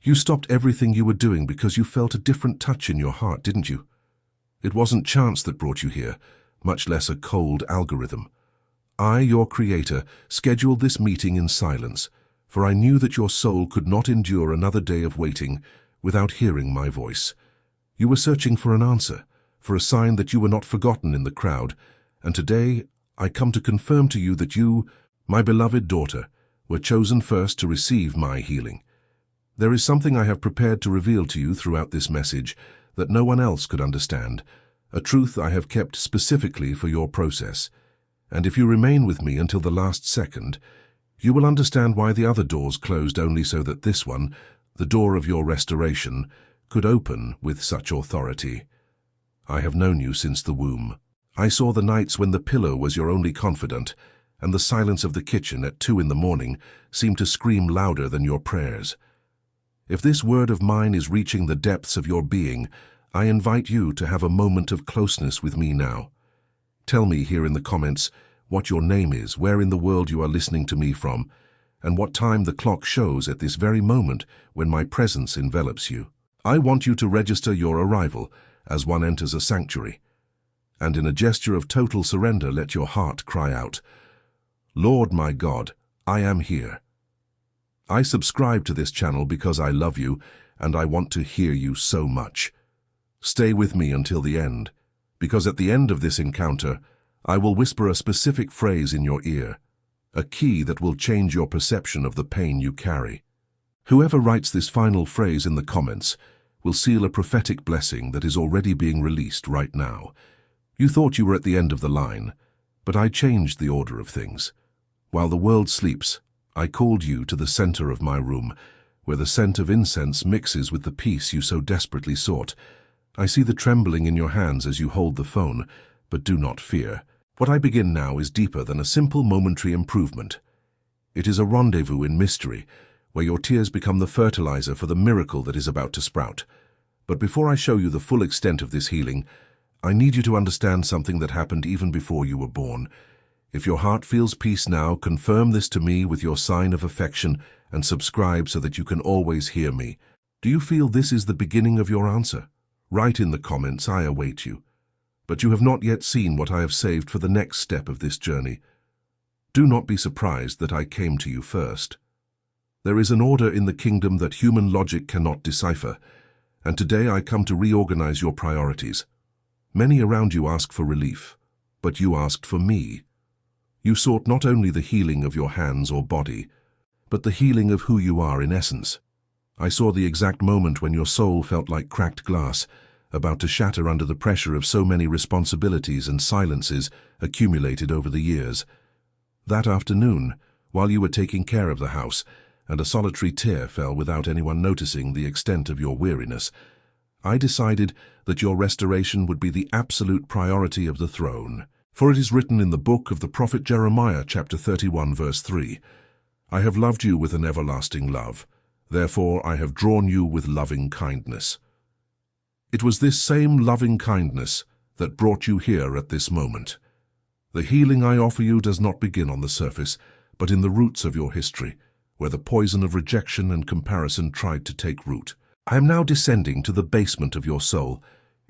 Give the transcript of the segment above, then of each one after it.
You stopped everything you were doing because you felt a different touch in your heart, didn't you? It wasn't chance that brought you here, much less a cold algorithm. I, your creator, scheduled this meeting in silence, for I knew that your soul could not endure another day of waiting without hearing my voice. You were searching for an answer, for a sign that you were not forgotten in the crowd, and today I come to confirm to you that you, my beloved daughter, were chosen first to receive my healing. There is something I have prepared to reveal to you throughout this message that no one else could understand, a truth I have kept specifically for your process. And if you remain with me until the last second, you will understand why the other doors closed only so that this one, the door of your restoration, could open with such authority. I have known you since the womb. I saw the nights when the pillow was your only confidant, and the silence of the kitchen at 2 a.m. seemed to scream louder than your prayers. If this word of mine is reaching the depths of your being, I invite you to have a moment of closeness with me now. Tell me here in the comments what your name is, where in the world you are listening to me from, and what time the clock shows at this very moment when my presence envelops you. I want you to register your arrival as one enters a sanctuary, and in a gesture of total surrender let your heart cry out, "Lord my God, I am here. I subscribe to this channel because I love you and I want to hear you so much. Stay with me until the end, because at the end of this encounter, I will whisper a specific phrase in your ear, a key that will change your perception of the pain you carry. Whoever writes this final phrase in the comments will seal a prophetic blessing that is already being released right now. You thought you were at the end of the line, but I changed the order of things. While the world sleeps, I called you to the center of my room, where the scent of incense mixes with the peace you so desperately sought. I see the trembling in your hands as you hold the phone, but do not fear. What I begin now is deeper than a simple momentary improvement. It is a rendezvous in mystery, where your tears become the fertilizer for the miracle that is about to sprout. But before I show you the full extent of this healing, I need you to understand something that happened even before you were born. If your heart feels peace now, confirm this to me with your sign of affection and subscribe so that you can always hear me. Do you feel this is the beginning of your answer? Write in the comments, I await you. But you have not yet seen what I have saved for the next step of this journey. Do not be surprised that I came to you first. There is an order in the kingdom that human logic cannot decipher, and today I come to reorganize your priorities. Many around you ask for relief, but you asked for me. You sought not only the healing of your hands or body, but the healing of who you are in essence. I saw the exact moment when your soul felt like cracked glass, about to shatter under the pressure of so many responsibilities and silences accumulated over the years. That afternoon, while you were taking care of the house, and a solitary tear fell without anyone noticing the extent of your weariness, I decided that your restoration would be the absolute priority of the throne. For it is written in the book of the prophet Jeremiah, chapter 31, verse 3, "I have loved you with an everlasting love. Therefore I have drawn you with loving kindness." It was this same loving kindness that brought you here at this moment. The healing I offer you does not begin on the surface, but in the roots of your history, where the poison of rejection and comparison tried to take root. I am now descending to the basement of your soul,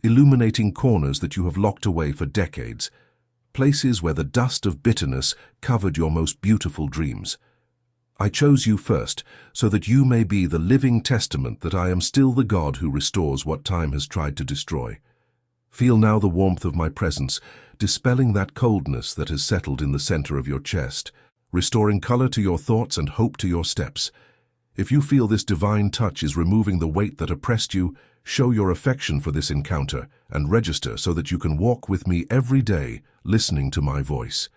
illuminating corners that you have locked away for decades, places where the dust of bitterness covered your most beautiful dreams. I chose you first, so that you may be the living testament that I am still the God who restores what time has tried to destroy. Feel now the warmth of my presence, dispelling that coldness that has settled in the center of your chest, restoring color to your thoughts and hope to your steps. If you feel this divine touch is removing the weight that oppressed you, show your affection for this encounter and register so that you can walk with me every day, listening to my voice.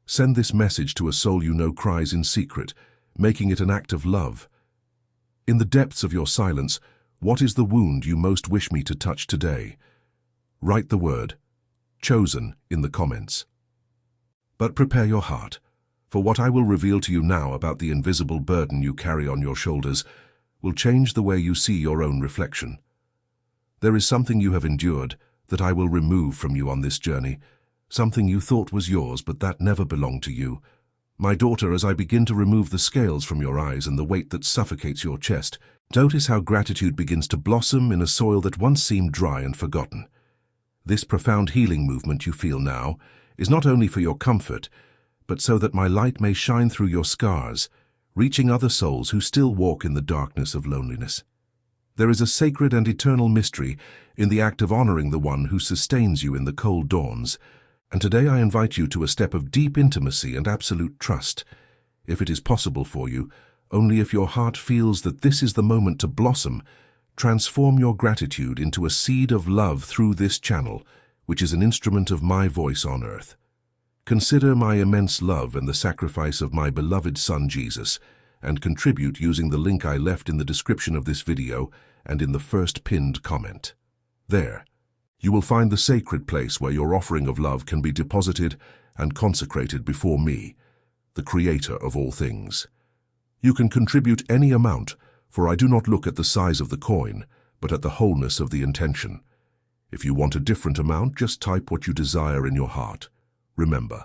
Send this message to a soul you know cries in secret, making it an act of love. In the depths of your silence, what is the wound you most wish me to touch today? Write the word "chosen" in the comments. But prepare your heart, for what I will reveal to you now about the invisible burden you carry on your shoulders will change the way you see your own reflection. There is something you have endured that I will remove from you on this journey, something you thought was yours but that never belonged to you. My daughter, as I begin to remove the scales from your eyes and the weight that suffocates your chest, Notice how gratitude begins to blossom in a soil that once seemed dry and forgotten. This profound healing movement you feel now is not only for your comfort, but so that my light may shine through your scars, reaching other souls who still walk in the darkness of loneliness. There is a sacred and eternal mystery in the act of honoring the one who sustains you in the cold dawns, and today I invite you to a step of deep intimacy and absolute trust. If it is possible for you, only if your heart feels that this is the moment to blossom, transform your gratitude into a seed of love through this channel, which is an instrument of my voice on earth. Consider my immense love and the sacrifice of my beloved Son Jesus, and contribute using the link I left in the description of this video and in the first pinned comment. There, you will find the sacred place where your offering of love can be deposited and consecrated before me, the Creator of all things. You can contribute any amount, for I do not look at the size of the coin, but at the wholeness of the intention. If you want a different amount, just type what you desire in your heart. Remember,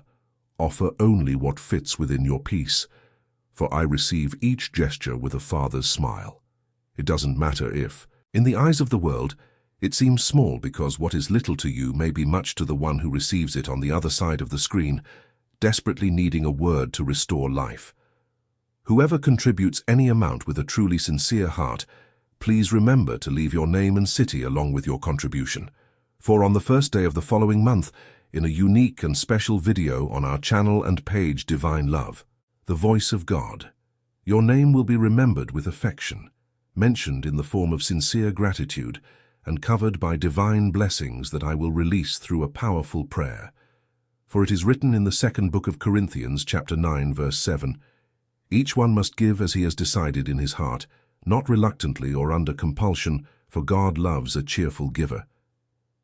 offer only what fits within your peace, for I receive each gesture with a Father's smile. It doesn't matter if, in the eyes of the world, it seems small because what is little to you may be much to the one who receives it on the other side of the screen, desperately needing a word to restore life. Whoever contributes any amount with a truly sincere heart, please remember to leave your name and city along with your contribution. For on the first day of the following month, in a unique and special video on our channel and page Divine Love, the Voice of God, your name will be remembered with affection, mentioned in the form of sincere gratitude, and covered by divine blessings that I will release through a powerful prayer. For it is written in the second book of Corinthians, chapter 9, verse 7, "Each one must give as he has decided in his heart, not reluctantly or under compulsion, for God loves a cheerful giver."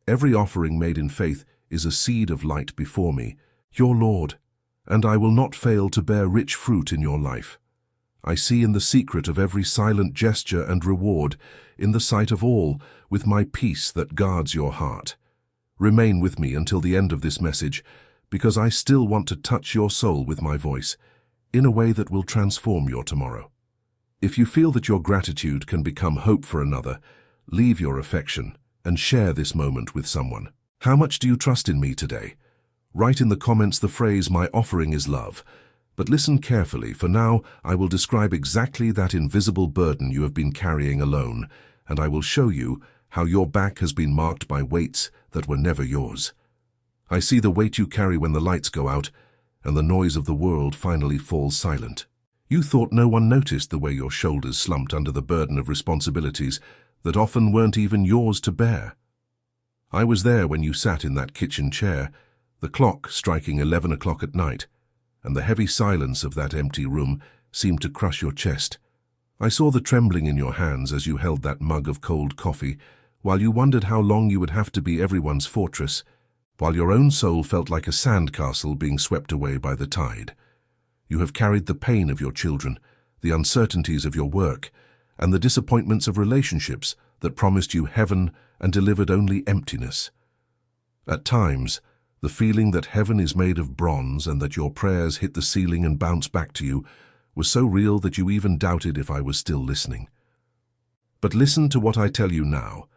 Every offering made in faith is a seed of light before me, your Lord, and I will not fail to bear rich fruit in your life. I see in the secret of every silent gesture and reward, in the sight of all, with my peace that guards your heart. Remain with me until the end of this message, because I still want to touch your soul with my voice, in a way that will transform your tomorrow. If you feel that your gratitude can become hope for another, leave your affection and share this moment with someone. How much do you trust in me today? Write in the comments the phrase, "My offering is love." But listen carefully, for now I will describe exactly that invisible burden you have been carrying alone, and I will show you how your back has been marked by weights that were never yours. I see the weight you carry when the lights go out, and the noise of the world finally falls silent. You thought no one noticed the way your shoulders slumped under the burden of responsibilities that often weren't even yours to bear. I was there when you sat in that kitchen chair, the clock striking 11 o'clock at night, and the heavy silence of that empty room seemed to crush your chest. I saw the trembling in your hands as you held that mug of cold coffee, while you wondered how long you would have to be everyone's fortress, while your own soul felt like a sandcastle being swept away by the tide. You have carried the pain of your children, the uncertainties of your work, and the disappointments of relationships that promised you heaven and delivered only emptiness. At times, the feeling that heaven is made of bronze and that your prayers hit the ceiling and bounce back to you was so real that you even doubted if I was still listening. But listen to what I tell you now.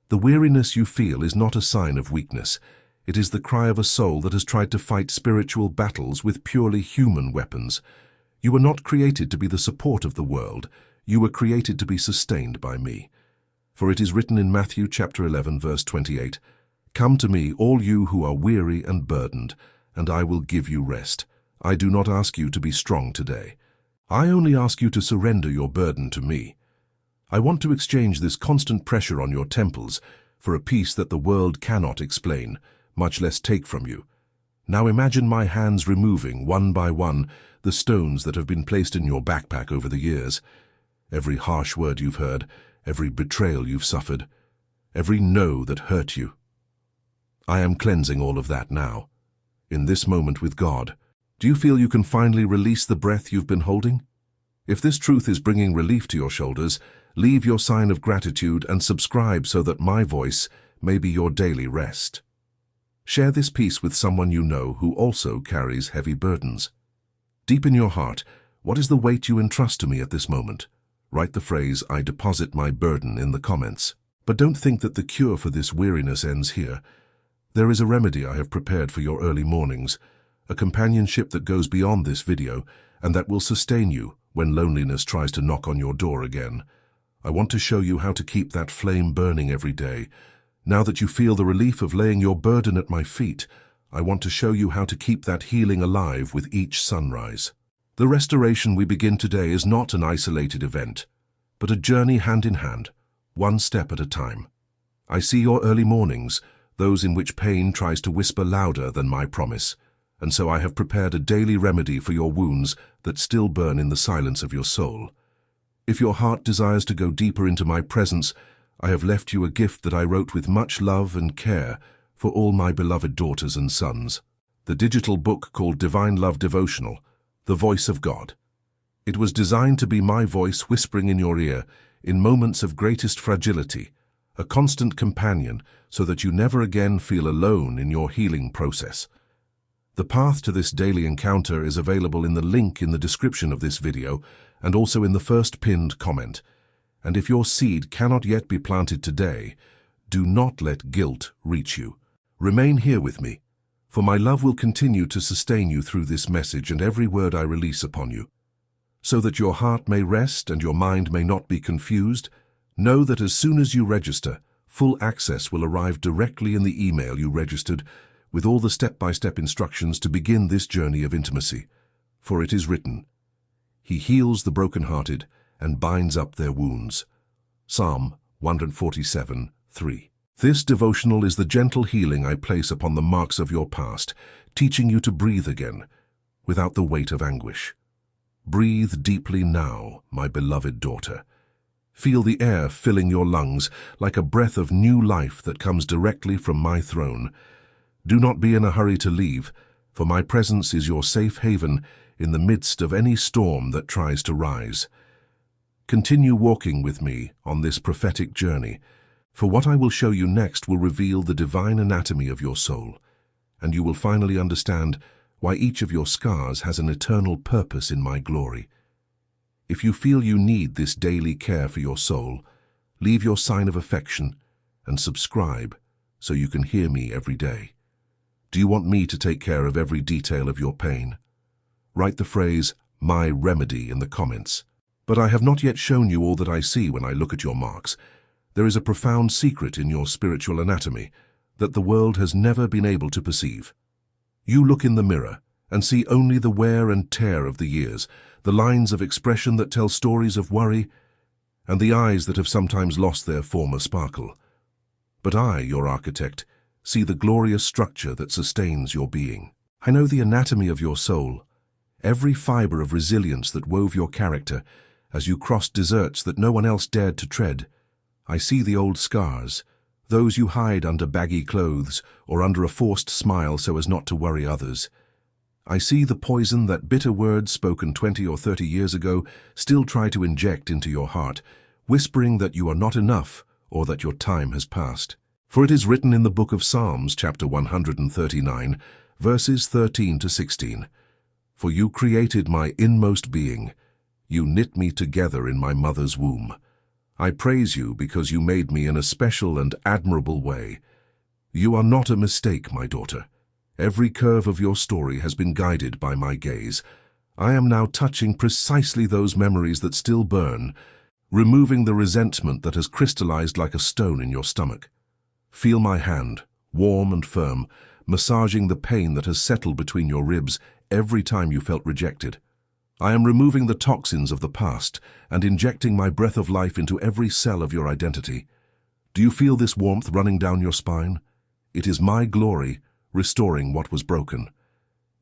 The weariness you feel is not a sign of weakness. It is the cry of a soul that has tried to fight spiritual battles with purely human weapons. You were not created to be the support of the world. You were created to be sustained by me. For it is written in Matthew chapter 11, verse 28, "Come to me, all you who are weary and burdened, and I will give you rest. I do not ask you to be strong today. I only ask you to surrender your burden to me. I want to exchange this constant pressure on your temples for a peace that the world cannot explain, much less take from you. Now imagine my hands removing, one by one, the stones that have been placed in your backpack over the years. Every harsh word you've heard, every betrayal you've suffered, every no that hurt you. I am cleansing all of that now. In this moment with God, do you feel you can finally release the breath you've been holding? If this truth is bringing relief to your shoulders, leave your sign of gratitude and subscribe so that my voice may be your daily rest. Share this peace with someone you know who also carries heavy burdens. Deep in your heart, what is the weight you entrust to me at this moment? Write the phrase, "I deposit my burden," in the comments. But don't think that the cure for this weariness ends here. There is a remedy I have prepared for your early mornings, a companionship that goes beyond this video and that will sustain you when loneliness tries to knock on your door again. I want to show you how to keep that flame burning every day. Now that you feel the relief of laying your burden at my feet, I want to show you how to keep that healing alive with each sunrise. The restoration we begin today is not an isolated event, but a journey hand in hand, one step at a time. I see your early mornings, those in which pain tries to whisper louder than my promise, and so I have prepared a daily remedy for your wounds that still burn in the silence of your soul. If your heart desires to go deeper into my presence, I have left you a gift that I wrote with much love and care for all my beloved daughters and sons. The digital book called Divine Love Devotional, The Voice of God. It was designed to be my voice whispering in your ear in moments of greatest fragility, a constant companion so that you never again feel alone in your healing process. The path to this daily encounter is available in the link in the description of this video and also in the first pinned comment. And if your seed cannot yet be planted today, do not let guilt reach you. Remain here with me, for my love will continue to sustain you through this message and every word I release upon you. So that your heart may rest and your mind may not be confused, know that as soon as you register, full access will arrive directly in the email you registered with all the step-by-step instructions to begin this journey of intimacy. For it is written, "He heals the brokenhearted and binds up their wounds." Psalm 147:3. This devotional is the gentle healing I place upon the marks of your past, teaching you to breathe again, without the weight of anguish. Breathe deeply now, my beloved daughter. Feel the air filling your lungs like a breath of new life that comes directly from my throne. Do not be in a hurry to leave, for my presence is your safe haven in the midst of any storm that tries to rise. Continue walking with me on this prophetic journey, for what I will show you next will reveal the divine anatomy of your soul, and you will finally understand why each of your scars has an eternal purpose in my glory. If you feel you need this daily care for your soul, leave your sign of affection and subscribe so you can hear me every day. Do you want me to take care of every detail of your pain? Write the phrase, "my remedy," in the comments. But I have not yet shown you all that I see when I look at your marks. There is a profound secret in your spiritual anatomy that the world has never been able to perceive. You look in the mirror and see only the wear and tear of the years, the lines of expression that tell stories of worry, and the eyes that have sometimes lost their former sparkle. But I, your architect, see the glorious structure that sustains your being. I know the anatomy of your soul, every fiber of resilience that wove your character as you crossed deserts that no one else dared to tread. I see the old scars, those you hide under baggy clothes or under a forced smile so as not to worry others. I see the poison that bitter words spoken 20 or 30 years ago still try to inject into your heart, whispering that you are not enough or that your time has passed. For it is written in the book of Psalms, chapter 139, verses 13 to 16, "For you created my inmost being. You knit me together in my mother's womb. I praise you because you made me in a special and admirable way. You are not a mistake, my daughter. Every curve of your story has been guided by my gaze. I am now touching precisely those memories that still burn, removing the resentment that has crystallized like a stone in your stomach. Feel my hand, warm and firm, massaging the pain that has settled between your ribs every time you felt rejected. I am removing the toxins of the past and injecting my breath of life into every cell of your identity. Do you feel this warmth running down your spine? It is my glory, restoring what was broken.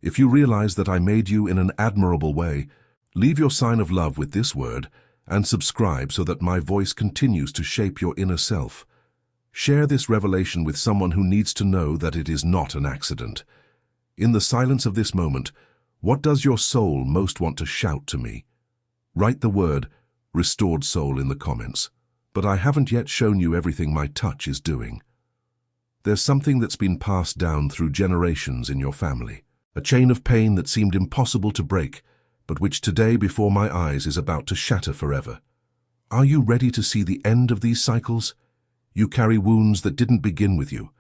If you realize that I made you in an admirable way, leave your sign of love with this word and subscribe so that my voice continues to shape your inner self. Share this revelation with someone who needs to know that it is not an accident. In the silence of this moment, what does your soul most want to shout to me? Write the word "restored soul" in the comments. But I haven't yet shown you everything my touch is doing. There's something that's been passed down through generations in your family, a chain of pain that seemed impossible to break, but which today before my eyes is about to shatter forever. Are you ready to see the end of these cycles? You carry wounds that didn't begin with you.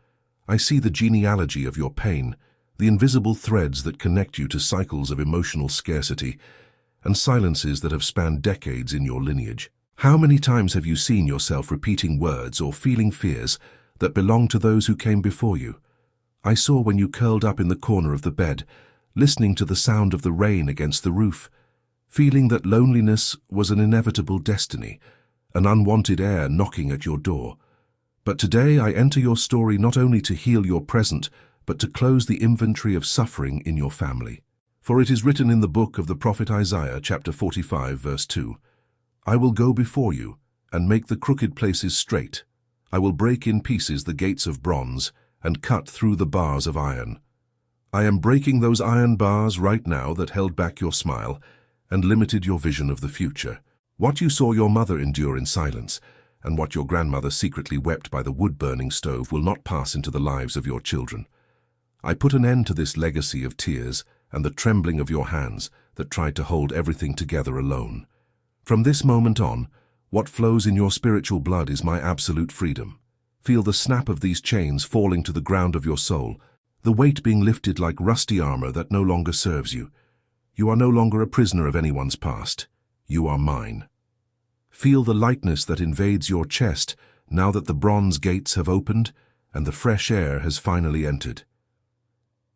I see the genealogy of your pain, the invisible threads that connect you to cycles of emotional scarcity, and silences that have spanned decades in your lineage. How many times have you seen yourself repeating words or feeling fears that belong to those who came before you? I saw when you curled up in the corner of the bed, listening to the sound of the rain against the roof, feeling that loneliness was an inevitable destiny, an unwanted heir knocking at your door. But today I enter your story not only to heal your present, but to close the inventory of suffering in your family. For it is written in the book of the prophet Isaiah, chapter 45, verse 2, I will go before you and make the crooked places straight. I will break in pieces the gates of bronze and cut through the bars of iron. I am breaking those iron bars right now that held back your smile and limited your vision of the future. What you saw your mother endure in silence and what your grandmother secretly wept by the wood-burning stove will not pass into the lives of your children. I put an end to this legacy of tears and the trembling of your hands that tried to hold everything together alone. From this moment on, what flows in your spiritual blood is my absolute freedom. Feel the snap of these chains falling to the ground of your soul, the weight being lifted like rusty armor that no longer serves you. You are no longer a prisoner of anyone's past. You are mine. Feel the lightness that invades your chest now that the bronze gates have opened and the fresh air has finally entered.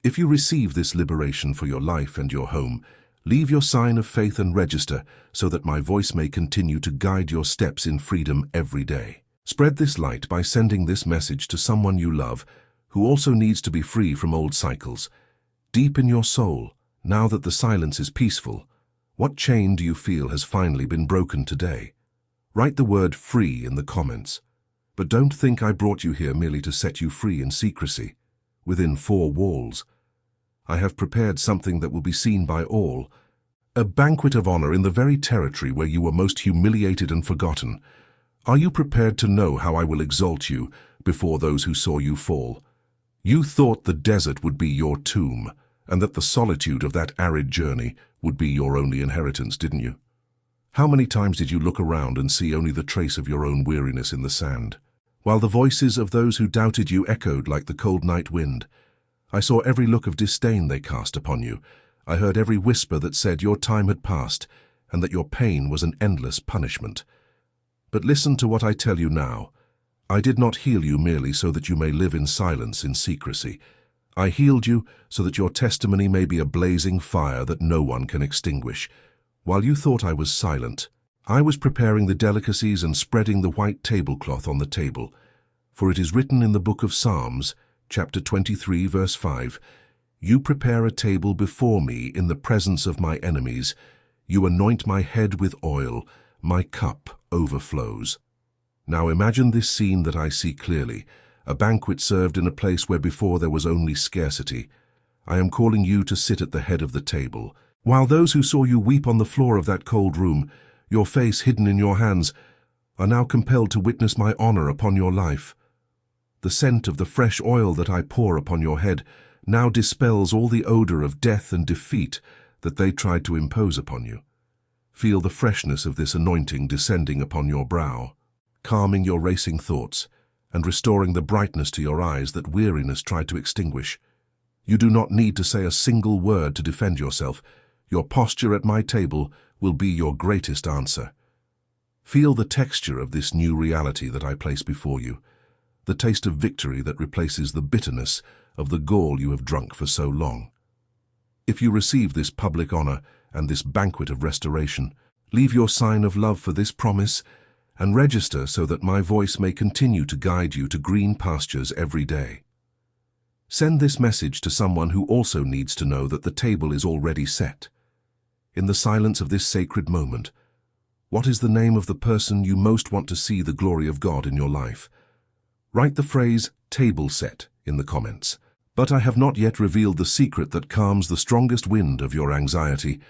If you receive this liberation for your life and your home, leave your sign of faith and register so that my voice may continue to guide your steps in freedom every day. Spread this light by sending this message to someone you love who also needs to be free from old cycles. Deep in your soul, now that the silence is peaceful, what chain do you feel has finally been broken today? Write the word free in the comments. But don't think I brought you here merely to set you free in secrecy, within four walls. I have prepared something that will be seen by all, a banquet of honor in the very territory where you were most humiliated and forgotten. Are you prepared to know how I will exalt you before those who saw you fall? You thought the desert would be your tomb, and that the solitude of that arid journey would be your only inheritance, didn't you? How many times did you look around and see only the trace of your own weariness in the sand? While the voices of those who doubted you echoed like the cold night wind, I saw every look of disdain they cast upon you. I heard every whisper that said your time had passed and that your pain was an endless punishment. But listen to what I tell you now. I did not heal you merely so that you may live in silence, in secrecy. I healed you so that your testimony may be a blazing fire that no one can extinguish. While you thought I was silent, I was preparing the delicacies and spreading the white tablecloth on the table. For it is written in the book of Psalms, chapter 23, verse 5, You prepare a table before me in the presence of my enemies. You anoint my head with oil. My cup overflows. Now imagine this scene that I see clearly, a banquet served in a place where before there was only scarcity. I am calling you to sit at the head of the table. While those who saw you weep on the floor of that cold room, your face hidden in your hands, are now compelled to witness my honor upon your life. The scent of the fresh oil that I pour upon your head now dispels all the odor of death and defeat that they tried to impose upon you. Feel the freshness of this anointing descending upon your brow, calming your racing thoughts and restoring the brightness to your eyes that weariness tried to extinguish. You do not need to say a single word to defend yourself. Your posture at my table will be your greatest answer. Feel the texture of this new reality that I place before you, the taste of victory that replaces the bitterness of the gall you have drunk for so long. If you receive this public honor and this banquet of restoration, leave your sign of love for this promise and register so that my voice may continue to guide you to green pastures every day. Send this message to someone who also needs to know that the table is already set. In the silence of this sacred moment, what is the name of the person you most want to see the glory of God in your life? Write the phrase table set in the comments. But I have not yet revealed the secret that calms the strongest wind of your anxiety.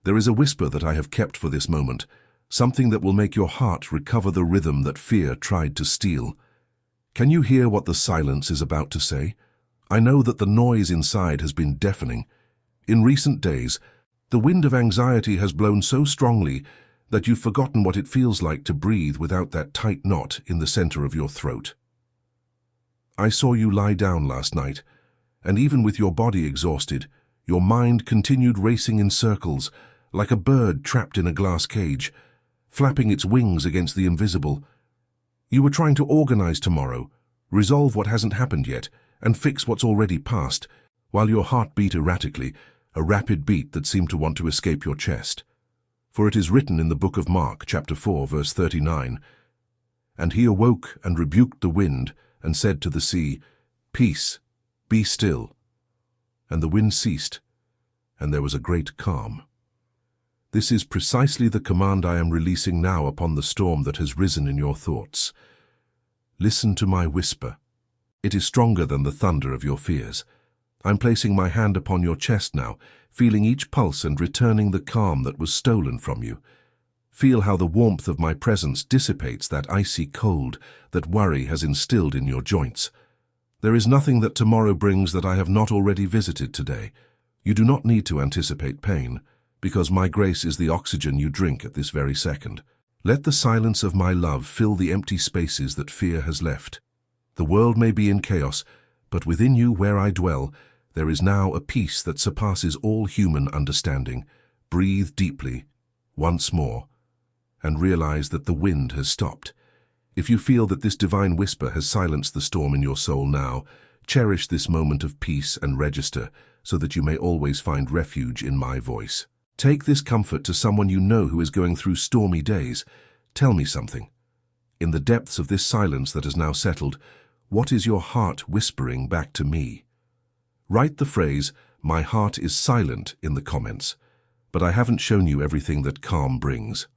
There is a whisper that I have kept for this moment, something that will make your heart recover the rhythm that fear tried to steal. Can you hear what the silence is about to say? I know that the noise inside has been deafening. In recent days, the wind of anxiety has blown so strongly that you've forgotten what it feels like to breathe without that tight knot in the center of your throat. I saw you lie down last night, and even with your body exhausted, your mind continued racing in circles, like a bird trapped in a glass cage, flapping its wings against the invisible. You were trying to organize tomorrow, resolve what hasn't happened yet, and fix what's already passed, while your heart beat erratically, a rapid beat that seemed to want to escape your chest. For it is written in the book of Mark, chapter 4, verse 39, "And he awoke and rebuked the wind, and said to the sea, 'Peace, be still.' And the wind ceased, and there was a great calm." This is precisely the command I am releasing now upon the storm that has risen in your thoughts. Listen to my whisper. It is stronger than the thunder of your fears. I'm placing my hand upon your chest now, feeling each pulse and returning the calm that was stolen from you. Feel how the warmth of my presence dissipates that icy cold that worry has instilled in your joints. There is nothing that tomorrow brings that I have not already visited today. You do not need to anticipate pain, because my grace is the oxygen you drink at this very second. Let the silence of my love fill the empty spaces that fear has left. The world may be in chaos, but within you where I dwell, there is now a peace that surpasses all human understanding. Breathe deeply, once more, and realize that the wind has stopped. If you feel that this divine whisper has silenced the storm in your soul now, cherish this moment of peace and register so that you may always find refuge in my voice. Take this comfort to someone you know who is going through stormy days. Tell me something. In the depths of this silence that has now settled, what is your heart whispering back to me? Write the phrase, "My heart is silent," in the comments. But I haven't shown you everything that calm brings.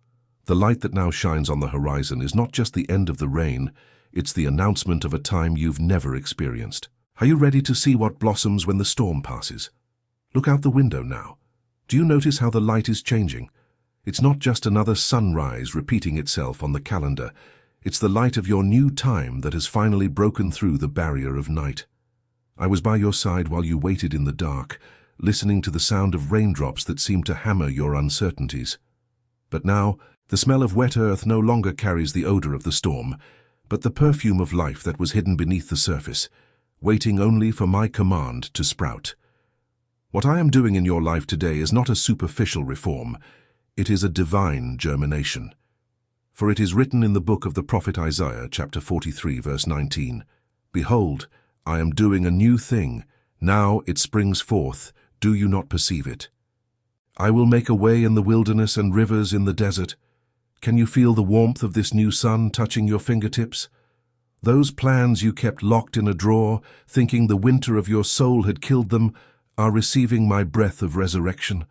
The light that now shines on the horizon is not just the end of the rain, it's the announcement of a time you've never experienced. Are you ready to see what blossoms when the storm passes? Look out the window now. Do you notice how the light is changing? It's not just another sunrise repeating itself on the calendar. It's the light of your new time that has finally broken through the barrier of night. I was by your side while you waited in the dark, listening to the sound of raindrops that seemed to hammer your uncertainties. But now, the smell of wet earth no longer carries the odor of the storm, but the perfume of life that was hidden beneath the surface, waiting only for my command to sprout. What I am doing in your life today is not a superficial reform, it is a divine germination. For it is written in the book of the prophet Isaiah, chapter 43, verse 19, "Behold, I am doing a new thing, now it springs forth, do you not perceive it? I will make a way in the wilderness and rivers in the desert." Can you feel the warmth of this new sun touching your fingertips? Those plans you kept locked in a drawer, thinking the winter of your soul had killed them, are receiving my breath of resurrection.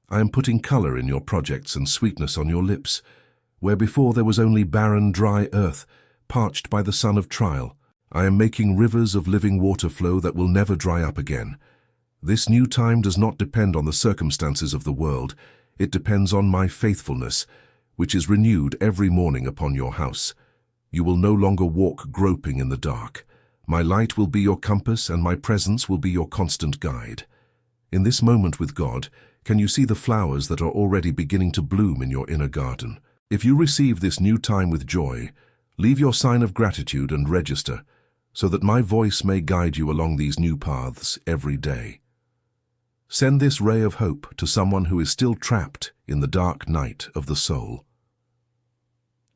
I am putting color in your projects and sweetness on your lips, where before there was only barren, dry earth, parched by the sun of trial. I am making rivers of living water flow that will never dry up again. This new time does not depend on the circumstances of the world. It depends on my faithfulness, which is renewed every morning upon your house. You will no longer walk groping in the dark. My light will be your compass, and my presence will be your constant guide. In this moment with God, can you see the flowers that are already beginning to bloom in your inner garden? If you receive this new time with joy, leave your sign of gratitude and register, so that my voice may guide you along these new paths every day. Send this ray of hope to someone who is still trapped in the dark night of the soul.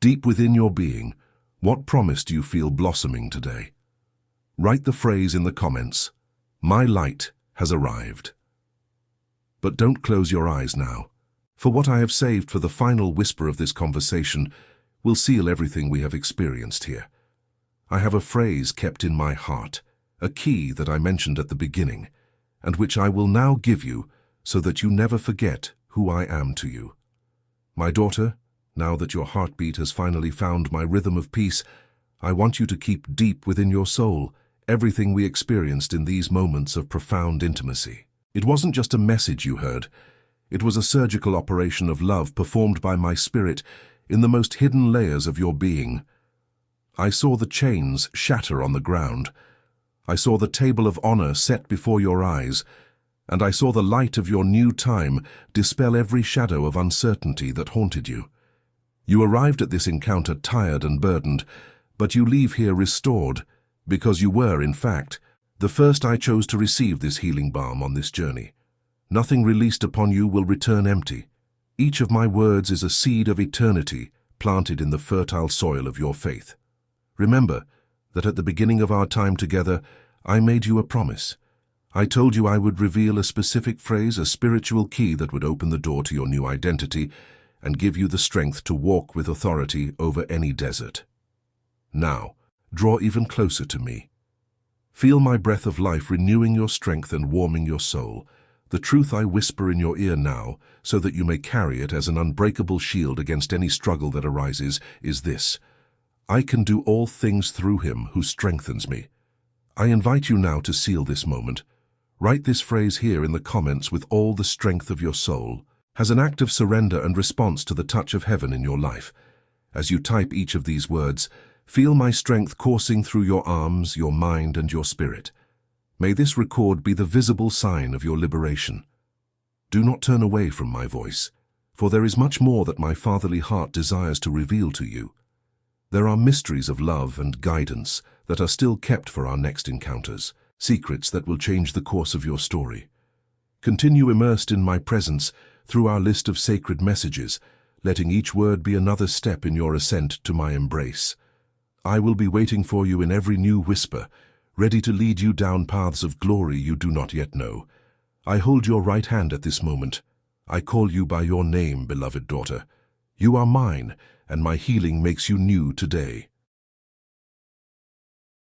Deep within your being, what promise do you feel blossoming today? Write the phrase in the comments, "My light has arrived." But don't close your eyes now, for what I have saved for the final whisper of this conversation will seal everything we have experienced here. I have a phrase kept in my heart, a key that I mentioned at the beginning, and which I will now give you so that you never forget who I am to you. My daughter, now that your heartbeat has finally found my rhythm of peace, I want you to keep deep within your soul everything we experienced in these moments of profound intimacy. It wasn't just a message you heard. It was a surgical operation of love performed by my spirit in the most hidden layers of your being. I saw the chains shatter on the ground. I saw the table of honor set before your eyes, and I saw the light of your new time dispel every shadow of uncertainty that haunted you. You arrived at this encounter tired and burdened, but you leave here restored, because you were, in fact, the first I chose to receive this healing balm on this journey. Nothing released upon you will return empty. Each of my words is a seed of eternity planted in the fertile soil of your faith. Remember that at the beginning of our time together, I made you a promise. I told you I would reveal a specific phrase, a spiritual key that would open the door to your new identity and give you the strength to walk with authority over any desert. Now, draw even closer to me. Feel my breath of life renewing your strength and warming your soul. The truth I whisper in your ear now, so that you may carry it as an unbreakable shield against any struggle that arises, is this: I can do all things through him who strengthens me. I invite you now to seal this moment. Write this phrase here in the comments with all the strength of your soul, as an act of surrender and response to the touch of heaven in your life. As you type each of these words, feel my strength coursing through your arms, your mind, and your spirit. May this record be the visible sign of your liberation. Do not turn away from my voice, for there is much more that my fatherly heart desires to reveal to you. There are mysteries of love and guidance that are still kept for our next encounters, secrets that will change the course of your story. Continue immersed in my presence through our list of sacred messages, letting each word be another step in your ascent to my embrace. I will be waiting for you in every new whisper, ready to lead you down paths of glory you do not yet know. I hold your right hand at this moment. I call you by your name, beloved daughter. You are mine, and my healing makes you new today.